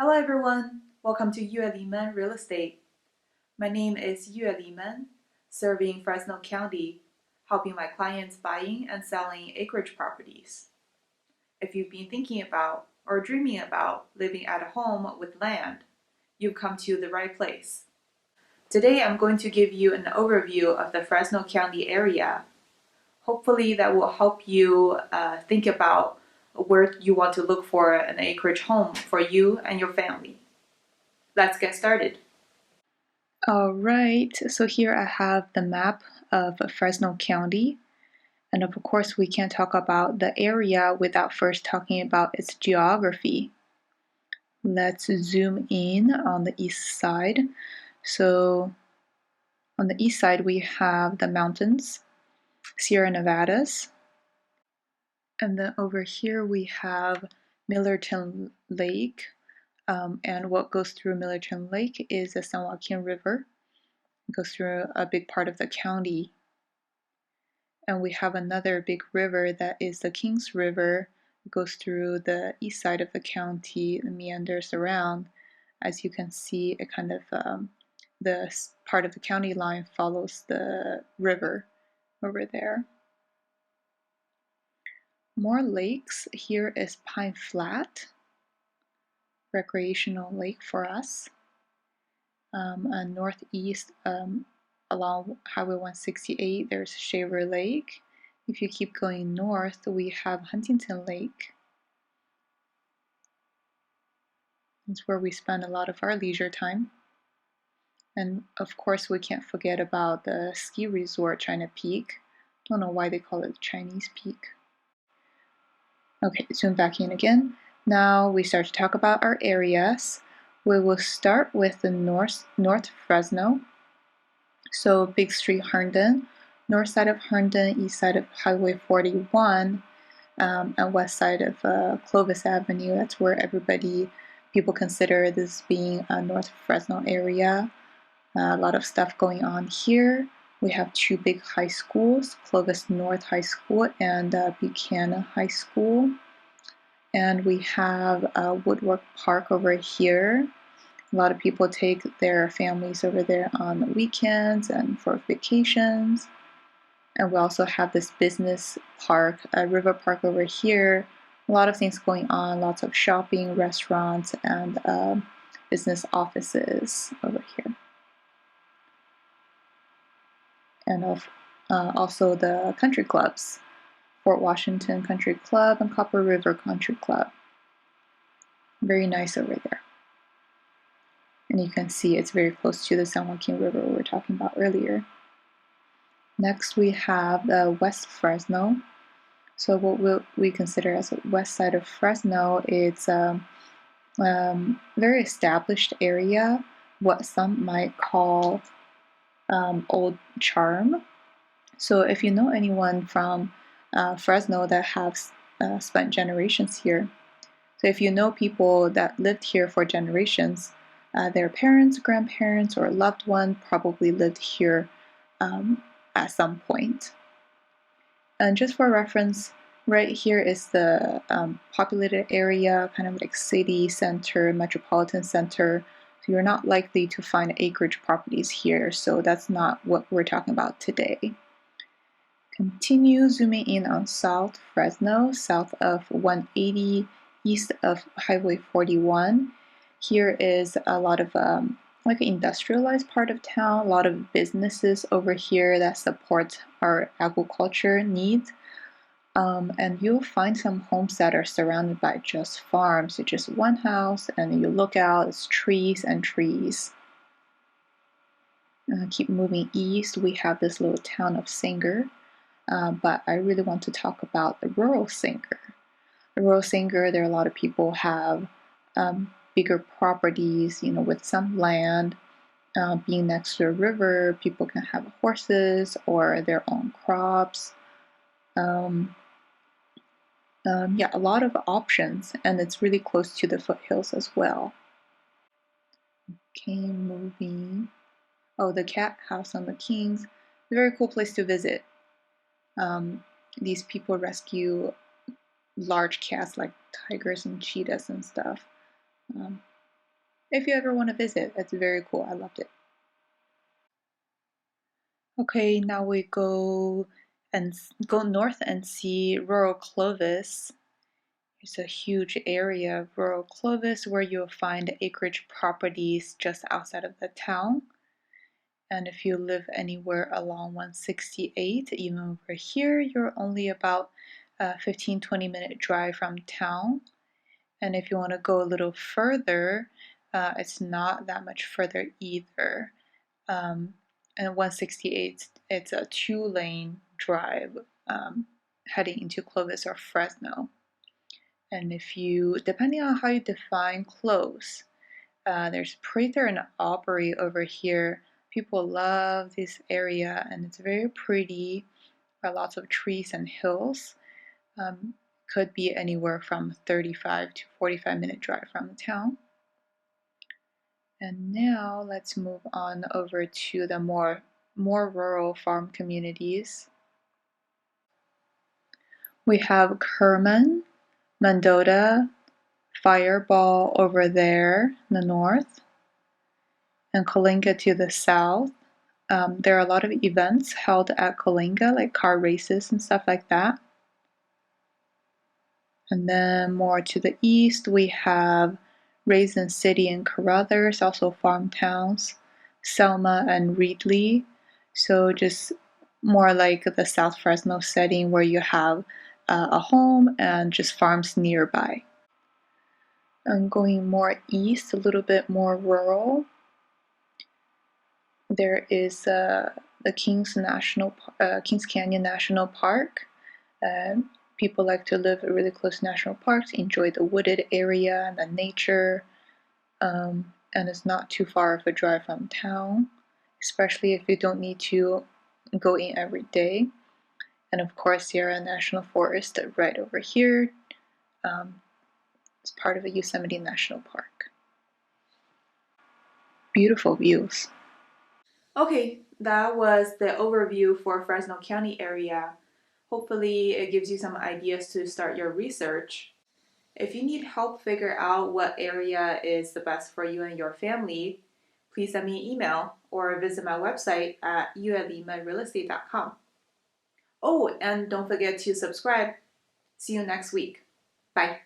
Hello everyone, welcome to Yue Lehman Real Estate. My name is Yue Lehman, serving Fresno County, helping my clients buying and selling acreage properties. If you've been thinking about or dreaming about living at a home with land, you've come to the right place. Today I'm going to give you an overview of the Fresno County area. Hopefully that will help you think about where you want to look for an acreage home for you and your family. Let's get started. All right, so here I have the map of Fresno County. And of course, we can't talk about the area without first talking about its geography. Let's zoom in on the east side. So on the east side, we have the mountains, Sierra Nevadas. And then over here, we have Millerton Lake. And what goes through Millerton Lake is the San Joaquin River. It goes through a big part of the county. And we have another big river that is the Kings River. It goes through the east side of the county and meanders around. As you can see, it kind of the part of the county line follows the river over there. More lakes. Here is Pine Flat, recreational lake for us. And northeast along Highway 168, there's Shaver Lake. If you keep going north, we have Huntington Lake. It's where we spend a lot of our leisure time. And of course, we can't forget about the ski resort, China Peak. Don't know why they call it Chinese Peak. Okay, zoom back in again. Now we start to talk about our areas. We will start with the North Fresno. So Big Street, Herndon, north side of Herndon, east side of Highway 41, and west side of Clovis Avenue. That's where people consider this being a North Fresno area. A lot of stuff going on here. We have two big high schools, Clovis North High School and Buchanan High School. And we have Woodwork Park over here. A lot of people take their families over there on the weekends and for vacations. And we also have this business park, River Park over here. A lot of things going on, lots of shopping, restaurants, and business offices over here. And also the country clubs, Fort Washington Country Club and Copper River Country Club. Very nice over there. And you can see it's very close to the San Joaquin River we were talking about earlier. Next, we have the West Fresno. So what we consider as the west side of Fresno, it's a very established area, what some might call old charm. So if you know anyone from Fresno that have spent generations here, so if you know people that lived here for generations, their parents, grandparents, or loved one probably lived here at some point. And just for reference, right here is the populated area, kind of like city center, metropolitan center. So you're not likely to find acreage properties here, so that's not what we're talking about today. Continue zooming in on South Fresno, south of 180, east of Highway 41. Here is a lot of like an industrialized part of town, a lot of businesses over here that support our agriculture needs. And you'll find some homes that are surrounded by just farms. It's just one house, and you look out, it's trees and trees. Keep moving east, we have this little town of Sanger. But I really want to talk about the rural Sanger. The rural Sanger, there are a lot of people have bigger properties, with some land. Being next to a river, people can have horses or their own crops. Yeah, a lot of options, and it's really close to the foothills as well. Okay, moving. Oh, the cat house on the Kings. A very cool place to visit. These people rescue large cats like tigers and cheetahs and stuff. if you ever want to visit. It's very cool. I loved it. Okay, now we go north and see rural Clovis. It's a huge area of rural Clovis where you'll find acreage properties just outside of the town. And if you live anywhere along 168, even over here, you're only about a 15-20 minute drive from town. And if you want to go a little further, it's not that much further either. And 168, it's a 2-lane drive heading into Clovis or Fresno. And if you, depending on how you define close, there's Prather and Aubrey over here. People love this area and it's very pretty. Lots of trees and hills. Could be anywhere from 35 to 45 minute drive from the town. And now let's move on over to the more rural farm communities. We have Kerman, Mendota, Fireball over there in the north, and Coalinga to the south. There are a lot of events held at Coalinga, like car races and stuff like that. And then more to the east, we have Raisin City and Carruthers, also farm towns, Selma and Reedley. So just more like the South Fresno setting where you have a home and just farms nearby. And going more east, a little bit more rural, there is the Kings Canyon National Park. People like to live really close to national parks, enjoy the wooded area and the nature, and it's not too far of a drive from town, especially if you don't need to go in every day. And of course, Sierra National Forest right over here. It's part of the Yosemite National Park. Beautiful views. Okay, that was the overview for Fresno County area. Hopefully it gives you some ideas to start your research. If you need help figure out what area is the best for you and your family, please send me an email or visit my website at yuelemanrealestate.com. Oh, and don't forget to subscribe. See you next week. Bye.